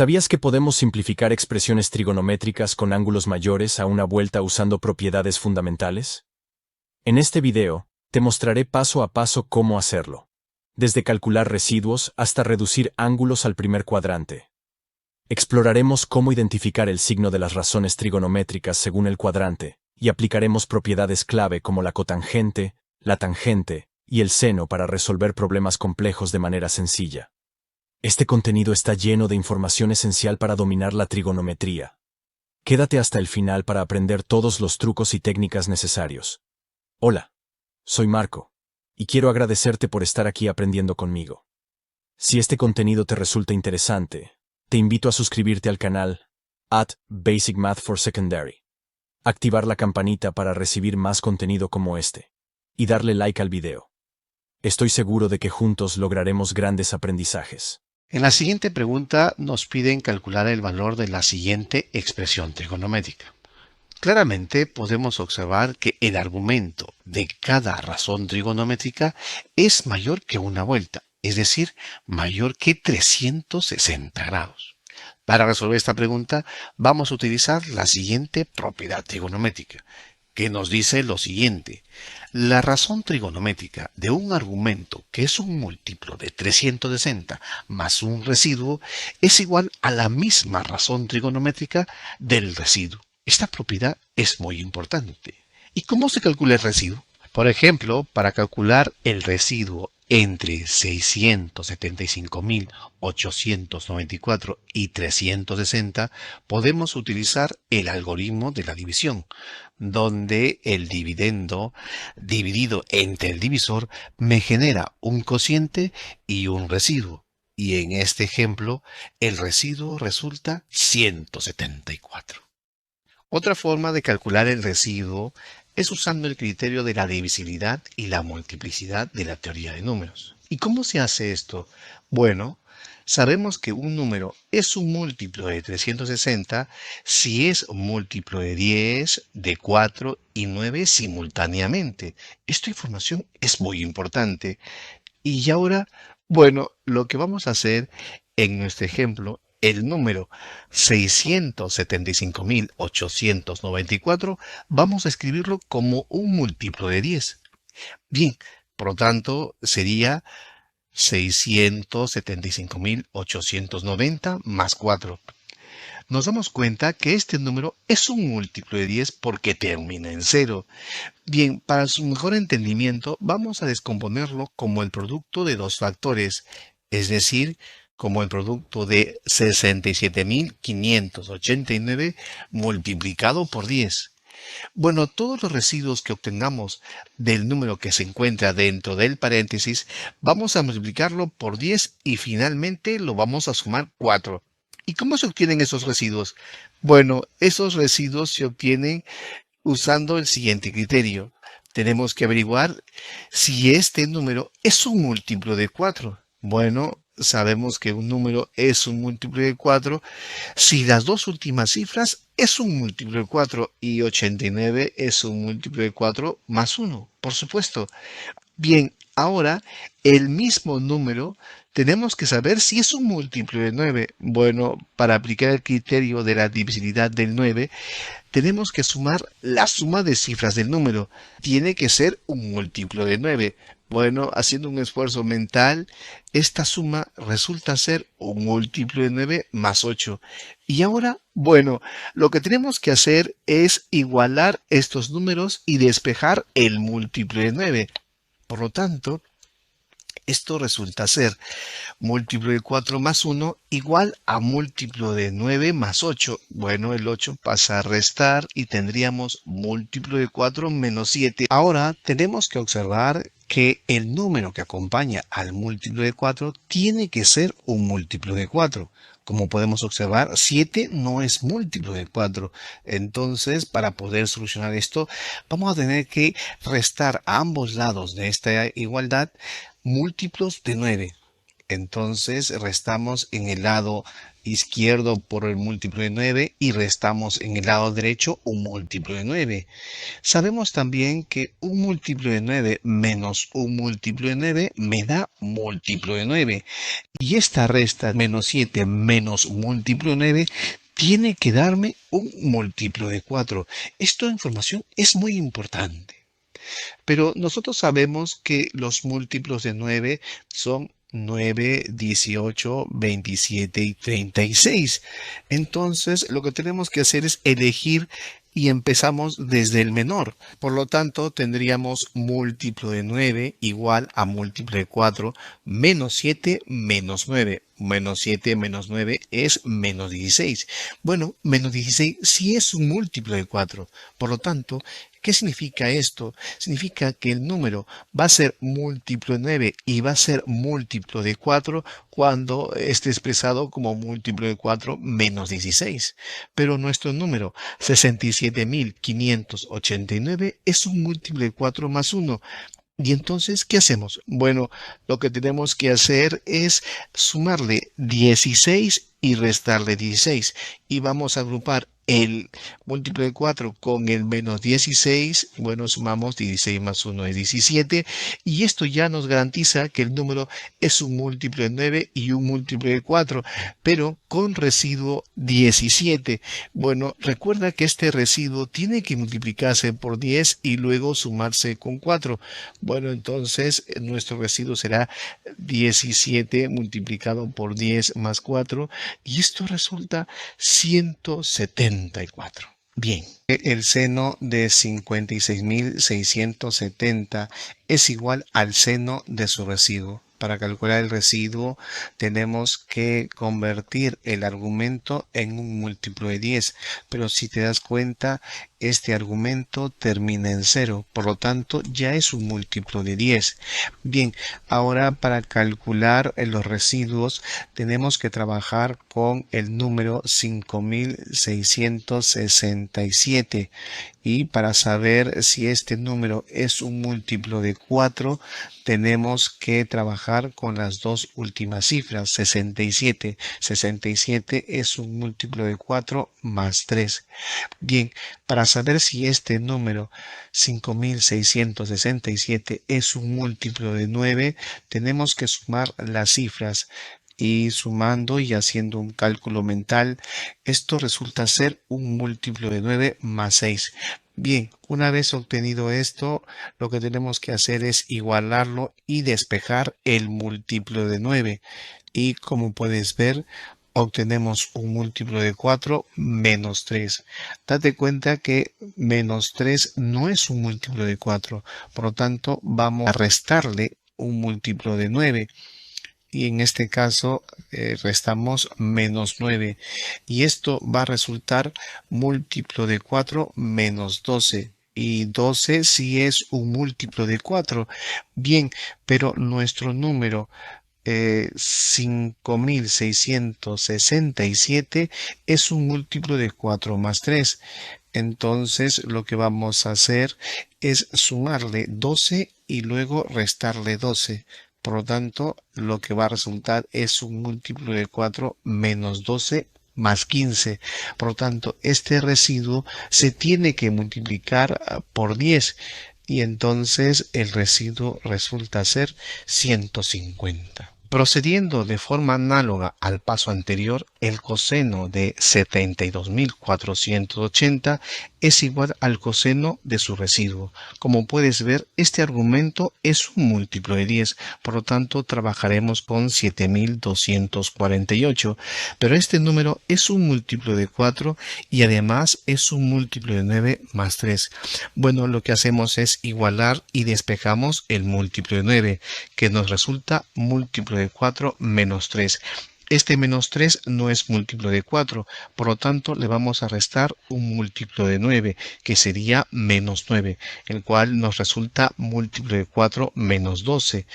¿Sabías que podemos simplificar expresiones trigonométricas con ángulos mayores a una vuelta usando propiedades fundamentales? En este video, te mostraré paso a paso cómo hacerlo, desde calcular residuos hasta reducir ángulos al primer cuadrante. Exploraremos cómo identificar el signo de las razones trigonométricas según el cuadrante, y aplicaremos propiedades clave como la cotangente, la tangente y el seno para resolver problemas complejos de manera sencilla. Este contenido está lleno de información esencial para dominar la trigonometría. Quédate hasta el final para aprender todos los trucos y técnicas necesarios. Hola, soy Marco, y quiero agradecerte por estar aquí aprendiendo conmigo. Si este contenido te resulta interesante, te invito a suscribirte al canal @Basic Math for Secondary, activar la campanita para recibir más contenido como este, y darle like al video. Estoy seguro de que juntos lograremos grandes aprendizajes. En la siguiente pregunta nos piden calcular el valor de la siguiente expresión trigonométrica. Claramente podemos observar que el argumento de cada razón trigonométrica es mayor que una vuelta, es decir, mayor que 360 grados. Para resolver esta pregunta vamos a utilizar la siguiente propiedad trigonométrica, que nos dice lo siguiente: la razón trigonométrica de un argumento que es un múltiplo de 360 más un residuo es igual a la misma razón trigonométrica del residuo. Esta propiedad es muy importante. ¿Y cómo se calcula el residuo? Por ejemplo, para calcular el residuo entre 675.894 y 360, podemos utilizar el algoritmo de la división, donde el dividendo dividido entre el divisor me genera un cociente y un residuo. Y en este ejemplo, el residuo resulta 174. Otra forma de calcular el residuo es usando el criterio de la divisibilidad y la multiplicidad de la teoría de números. ¿Y cómo se hace esto? Bueno, sabemos que un número es un múltiplo de 360 si es un múltiplo de 10, de 4 y 9 simultáneamente. Esta información es muy importante. Y ahora, bueno, lo que vamos a hacer en nuestro ejemplo, el número 675.894, vamos a escribirlo como un múltiplo de 10. Bien, por lo tanto, sería 675.890 más 4. Nos damos cuenta que este número es un múltiplo de 10 porque termina en 0. Bien, para su mejor entendimiento, vamos a descomponerlo como el producto de dos factores, es decir, como el producto de 67.589 multiplicado por 10. Bueno, todos los residuos que obtengamos del número que se encuentra dentro del paréntesis, vamos a multiplicarlo por 10 y finalmente lo vamos a sumar 4. ¿Y cómo se obtienen esos residuos? Bueno, esos residuos se obtienen usando el siguiente criterio. Tenemos que averiguar si este número es un múltiplo de 4. Bueno, sabemos que un número es un múltiplo de 4 si las dos últimas cifras es un múltiplo de 4 y 89 es un múltiplo de 4 más 1, por supuesto. Bien, ahora el mismo número tenemos que saber si es un múltiplo de 9. Bueno, para aplicar el criterio de la divisibilidad del 9, tenemos que sumar la suma de cifras del número. Tiene que ser un múltiplo de 9. Bueno, haciendo un esfuerzo mental, esta suma resulta ser un múltiplo de 9 más 8. Y ahora, bueno, lo que tenemos que hacer es igualar estos números y despejar el múltiplo de 9. Por lo tanto, esto resulta ser múltiplo de 4 más 1 igual a múltiplo de 9 más 8. Bueno, el 8 pasa a restar y tendríamos múltiplo de 4 menos 7. Ahora tenemos que observar que el número que acompaña al múltiplo de 4 tiene que ser un múltiplo de 4. Como podemos observar, 7 no es múltiplo de 4. Entonces, para poder solucionar esto, vamos a tener que restar a ambos lados de esta igualdad múltiplos de 9. Entonces restamos en el lado izquierdo por el múltiplo de 9 y restamos en el lado derecho un múltiplo de 9. Sabemos también que un múltiplo de 9 menos un múltiplo de 9 me da múltiplo de 9. Y esta resta menos 7 menos múltiplo de 9 tiene que darme un múltiplo de 4. Esta información es muy importante. Pero nosotros sabemos que los múltiplos de 9 son 9, 18, 27 y 36. Entonces, lo que tenemos que hacer es elegir y empezamos desde el menor. Por lo tanto, tendríamos múltiplo de 9 igual a múltiplo de 4 menos 7 menos 9. Menos 7 menos 9 es menos 16. Bueno, menos 16 sí es un múltiplo de 4. Por lo tanto, ¿qué significa esto? Significa que el número va a ser múltiplo de 9 y va a ser múltiplo de 4 cuando esté expresado como múltiplo de 4 menos 16. Pero nuestro número 67.589 es un múltiplo de 4 más 1. Y entonces, ¿qué hacemos? Bueno, lo que tenemos que hacer es sumarle 16 y restarle 16. Y vamos a agrupar el múltiplo de 4 con el menos 16. Bueno, sumamos 16 más 1 es 17. Y esto ya nos garantiza que el número es un múltiplo de 9 y un múltiplo de 4, pero con residuo 17. Bueno, recuerda que este residuo tiene que multiplicarse por 10 y luego sumarse con 4. Bueno, entonces nuestro residuo será 17 multiplicado por 10 más 4 y esto resulta 174. Bien, el seno de 56.670 es igual al seno de su residuo. Para calcular el residuo tenemos que convertir el argumento en un múltiplo de 10, pero si te das cuenta, este argumento termina en 0, por lo tanto ya es un múltiplo de 10. Bien, ahora para calcular los residuos tenemos que trabajar con el número 5667 y para saber si este número es un múltiplo de 4 tenemos que trabajar con las dos últimas cifras, 67. 67 es un múltiplo de 4 más 3. Bien, para saber si este número 5667 es un múltiplo de 9, tenemos que sumar las cifras. Y sumando y haciendo un cálculo mental, esto resulta ser un múltiplo de 9 más 6. Bien, una vez obtenido esto, lo que tenemos que hacer es igualarlo y despejar el múltiplo de 9. Y como puedes ver, obtenemos un múltiplo de 4 menos 3. Date cuenta que menos 3 no es un múltiplo de 4. Por lo tanto, vamos a restarle un múltiplo de 9. Y en este caso restamos menos 9. Y esto va a resultar múltiplo de 4 menos 12. Y 12 sí es un múltiplo de 4. Bien, pero nuestro número 5667 es un múltiplo de 4 más 3. Entonces lo que vamos a hacer es sumarle 12 y luego restarle 12. Por lo tanto, lo que va a resultar es un múltiplo de 4 menos 12 más 15. Por lo tanto, este residuo se tiene que multiplicar por 10 y entonces el residuo resulta ser 150. Procediendo de forma análoga al paso anterior, el coseno de 72.480 es igual al coseno de su residuo. Como puedes ver, este argumento es un múltiplo de 10, por lo tanto trabajaremos con 7.248, pero este número es un múltiplo de 4 y además es un múltiplo de 9 más 3. Bueno, lo que hacemos es igualar y despejamos el múltiplo de 9, que nos resulta múltiplo de 4 menos 3. Este menos 3 no es múltiplo de 4, por lo tanto le vamos a restar un múltiplo de 9, que sería menos 9, el cual nos resulta múltiplo de 4 menos 12.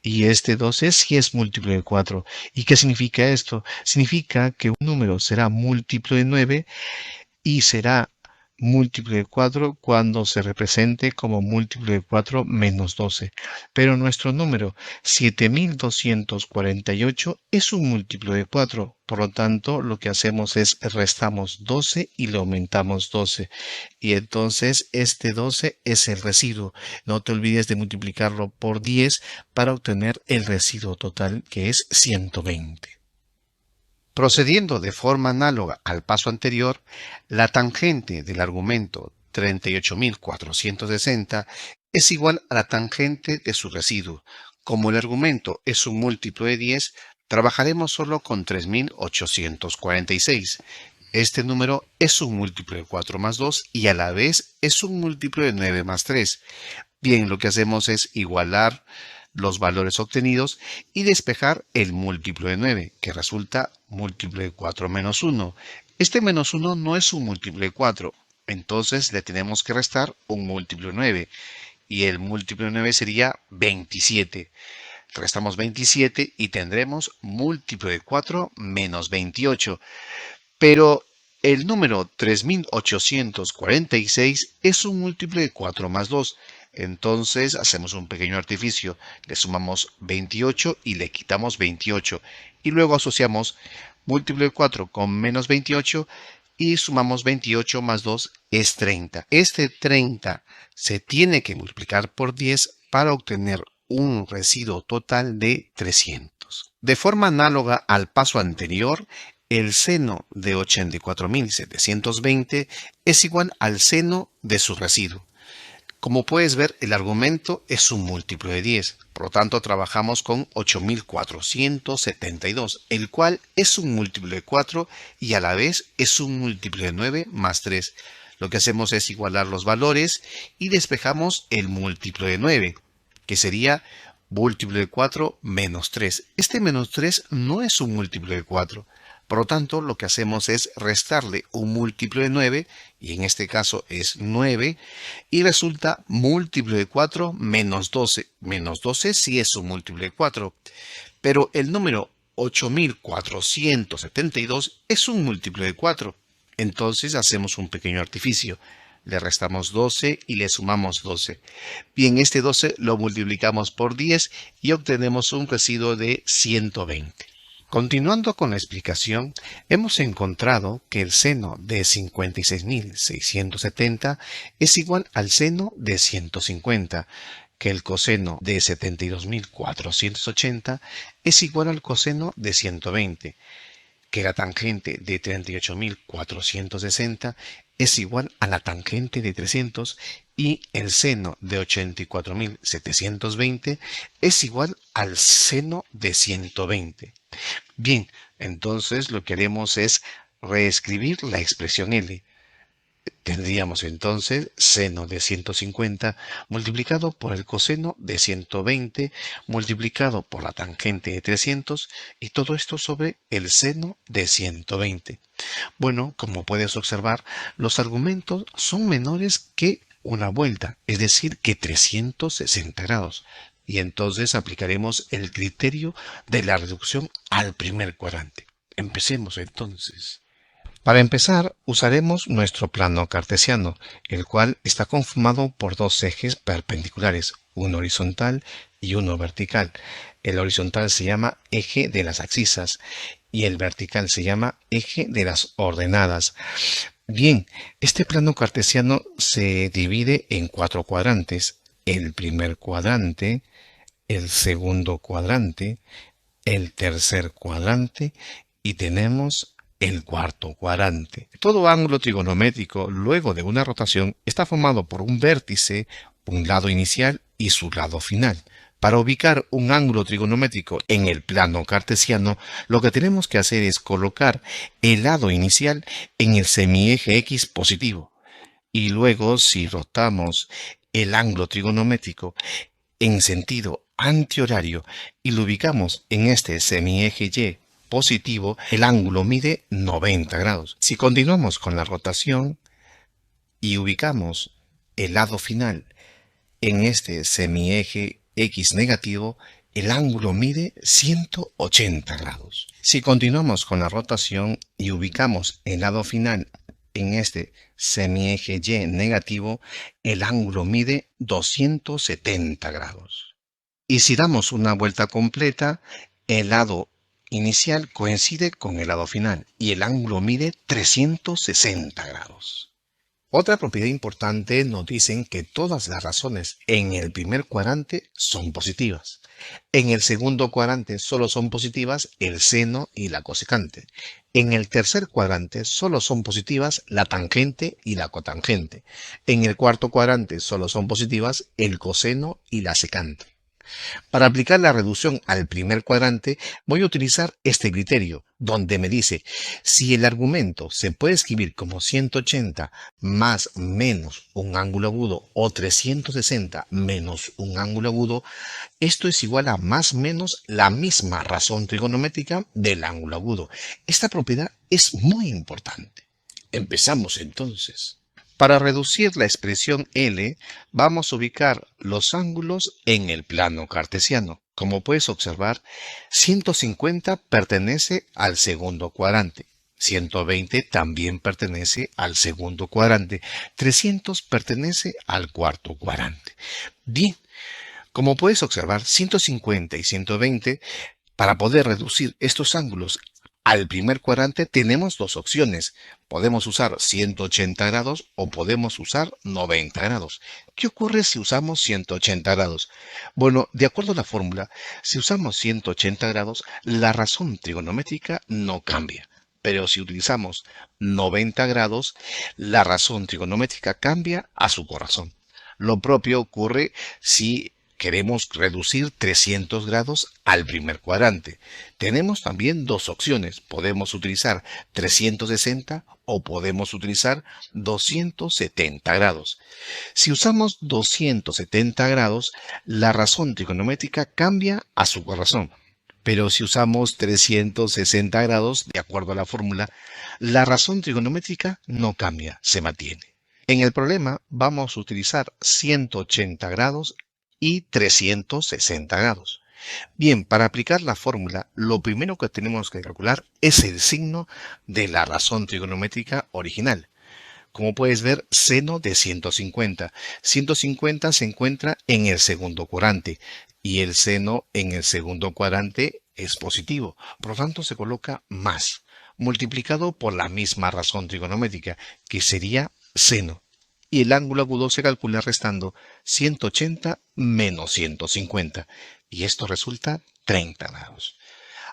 Y este 12 sí es múltiplo de 4. ¿Y qué significa esto? Significa que un número será múltiplo de 9 y será múltiplo de 4 cuando se represente como múltiplo de 4 menos 12. Pero nuestro número 7248 es un múltiplo de 4. Por lo tanto, lo que hacemos es restamos 12 y le aumentamos 12. Y entonces este 12 es el residuo. No te olvides de multiplicarlo por 10 para obtener el residuo total, que es 120. Procediendo de forma análoga al paso anterior, la tangente del argumento 38.460 es igual a la tangente de su residuo. Como el argumento es un múltiplo de 10, trabajaremos solo con 3.846. Este número es un múltiplo de 4 más 2 y a la vez es un múltiplo de 9 más 3. Bien, lo que hacemos es igualar los valores obtenidos y despejar el múltiplo de 9, que resulta múltiplo de 4 menos 1. Este menos 1 no es un múltiplo de 4, entonces le tenemos que restar un múltiplo de 9, y el múltiplo de 9 sería 27. Restamos 27 y tendremos múltiplo de 4 menos 28. Pero el número 3846 es un múltiplo de 4 más 2. Entonces hacemos un pequeño artificio. Le sumamos 28 y le quitamos 28. Y luego asociamos múltiplo de 4 con menos 28 y sumamos 28 más 2 es 30. Este 30 se tiene que multiplicar por 10 para obtener un residuo total de 300. De forma análoga al paso anterior, el seno de 84.720 es igual al seno de su residuo. Como puedes ver, el argumento es un múltiplo de 10. Por lo tanto, trabajamos con 8.472, el cual es un múltiplo de 4 y a la vez es un múltiplo de 9 más 3. Lo que hacemos es igualar los valores y despejamos el múltiplo de 9, que sería múltiplo de 4 menos 3. Este menos 3 no es un múltiplo de 4. Por lo tanto, lo que hacemos es restarle un múltiplo de 9, y en este caso es 9, y resulta múltiplo de 4 menos 12. Menos 12 sí es un múltiplo de 4, pero el número 8472 es un múltiplo de 4. Entonces hacemos un pequeño artificio. Le restamos 12 y le sumamos 12. Bien, este 12 lo multiplicamos por 10 y obtenemos un residuo de 120. Continuando con la explicación, hemos encontrado que el seno de 56.670 es igual al seno de 150, que el coseno de 72.480 es igual al coseno de 120, que la tangente de 38.460 es igual a la tangente de 300 y el seno de 84.720 es igual al seno de 120. Bien, entonces lo que haremos es reescribir la expresión L. Tendríamos entonces seno de 150 multiplicado por el coseno de 120 multiplicado por la tangente de 300 y todo esto sobre el seno de 120. Bueno, como puedes observar, los argumentos son menores que una vuelta, es decir, que 360 grados. Y entonces aplicaremos el criterio de la reducción al primer cuadrante. Empecemos entonces. Para empezar, usaremos nuestro plano cartesiano, el cual está conformado por dos ejes perpendiculares, uno horizontal y uno vertical. El horizontal se llama eje de las abscisas y el vertical se llama eje de las ordenadas. Bien, este plano cartesiano se divide en 4 cuadrantes. El primer cuadrante, el segundo cuadrante, el tercer cuadrante y tenemos el cuarto cuadrante. Todo ángulo trigonométrico luego de una rotación está formado por un vértice, un lado inicial y su lado final. Para ubicar un ángulo trigonométrico en el plano cartesiano, lo que tenemos que hacer es colocar el lado inicial en el semieje X positivo. Y luego, si rotamos el ángulo trigonométrico en sentido antihorario y lo ubicamos en este semieje Y positivo, el ángulo mide 90 grados. Si continuamos con la rotación y ubicamos el lado final en este semieje X negativo, el ángulo mide 180 grados. Si continuamos con la rotación y ubicamos el lado final En este semieje Y negativo, el ángulo mide 270 grados. Y si damos una vuelta completa, el lado inicial coincide con el lado final y el ángulo mide 360 grados. Otra propiedad importante nos dicen que todas las razones en el primer cuadrante son positivas. En el segundo cuadrante solo son positivas el seno y la cosecante. En el tercer cuadrante solo son positivas la tangente y la cotangente. En el cuarto cuadrante solo son positivas el coseno y la secante. Para aplicar la reducción al primer cuadrante, voy a utilizar este criterio, donde me dice, si el argumento se puede escribir como 180 más menos un ángulo agudo o 360 menos un ángulo agudo, esto es igual a más o menos la misma razón trigonométrica del ángulo agudo. Esta propiedad es muy importante. Empezamos entonces. Para reducir la expresión L, vamos a ubicar los ángulos en el plano cartesiano. Como puedes observar, 150 pertenece al segundo cuadrante. 120 también pertenece al segundo cuadrante. 300 pertenece al cuarto cuadrante. Bien, como puedes observar, 150 y 120, para poder reducir estos ángulos al primer cuadrante tenemos dos opciones. Podemos usar 180 grados o podemos usar 90 grados. ¿Qué ocurre si usamos 180 grados? Bueno, de acuerdo a la fórmula, si usamos 180 grados, la razón trigonométrica no cambia. Pero si utilizamos 90 grados, la razón trigonométrica cambia a su corazón. Lo propio ocurre si queremos reducir 300 grados al primer cuadrante. Tenemos también dos opciones. Podemos utilizar 360 o podemos utilizar 270 grados. Si usamos 270 grados, la razón trigonométrica cambia a su corazón. Pero si usamos 360 grados, de acuerdo a la fórmula, la razón trigonométrica no cambia, se mantiene. En el problema vamos a utilizar 180 grados y 360 grados. Bien, para aplicar la fórmula, lo primero que tenemos que calcular es el signo de la razón trigonométrica original. Como puedes ver, seno de 150. 150 se encuentra en el segundo cuadrante y el seno en el segundo cuadrante es positivo. Por lo tanto, se coloca más, multiplicado por la misma razón trigonométrica, que sería seno. Y el ángulo agudo se calcula restando 180 menos 150. Y esto resulta 30 grados.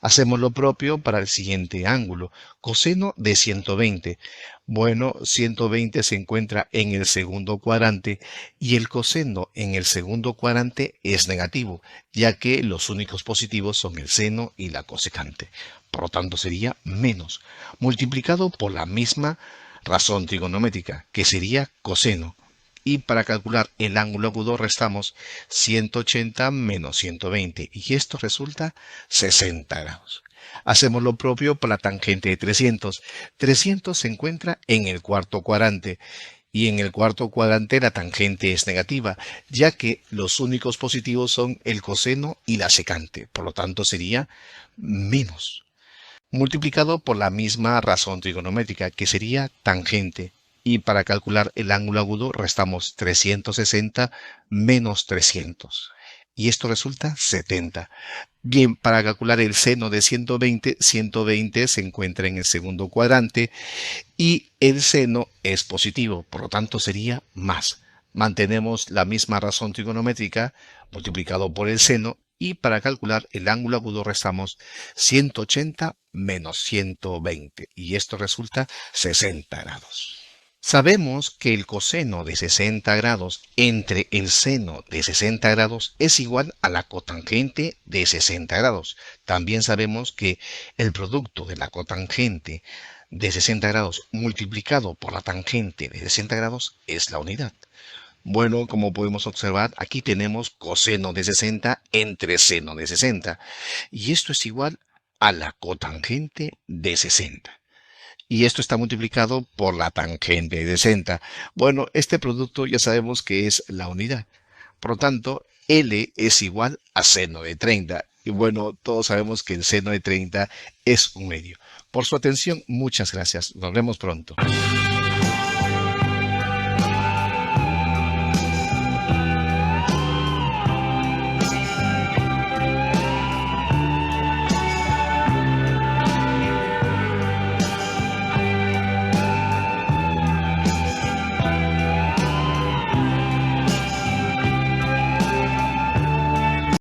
Hacemos lo propio para el siguiente ángulo, coseno de 120. Bueno, 120 se encuentra en el segundo cuadrante y el coseno en el segundo cuadrante es negativo, ya que los únicos positivos son el seno y la cosecante. Por lo tanto sería menos, multiplicado por la misma razón trigonométrica, que sería coseno. Y para calcular el ángulo agudo restamos 180 menos 120 y esto resulta 60 grados. Hacemos lo propio para la tangente de 300. 300 se encuentra en el cuarto cuadrante y en el cuarto cuadrante la tangente es negativa, ya que los únicos positivos son el coseno y la secante. Por lo tanto sería menos, multiplicado por la misma razón trigonométrica, que sería tangente. Y para calcular el ángulo agudo restamos 360 menos 300. Y esto resulta 70. Bien, para calcular el seno de 120, 120 se encuentra en el segundo cuadrante y el seno es positivo, por lo tanto sería más. Mantenemos la misma razón trigonométrica multiplicado por el seno y para calcular el ángulo agudo restamos 180 menos 120 y esto resulta 60 grados. Sabemos que el coseno de 60 grados entre el seno de 60 grados es igual a la cotangente de 60 grados. También sabemos que el producto de la cotangente de 60 grados multiplicado por la tangente de 60 grados es la unidad. Bueno, como podemos observar, aquí tenemos coseno de 60 entre seno de 60. Y esto es igual a la cotangente de 60. Y esto está multiplicado por la tangente de 60. Bueno, este producto ya sabemos que es la unidad. Por lo tanto, L es igual a seno de 30. Y bueno, todos sabemos que el seno de 30 es un medio. Por su atención, muchas gracias. Nos vemos pronto.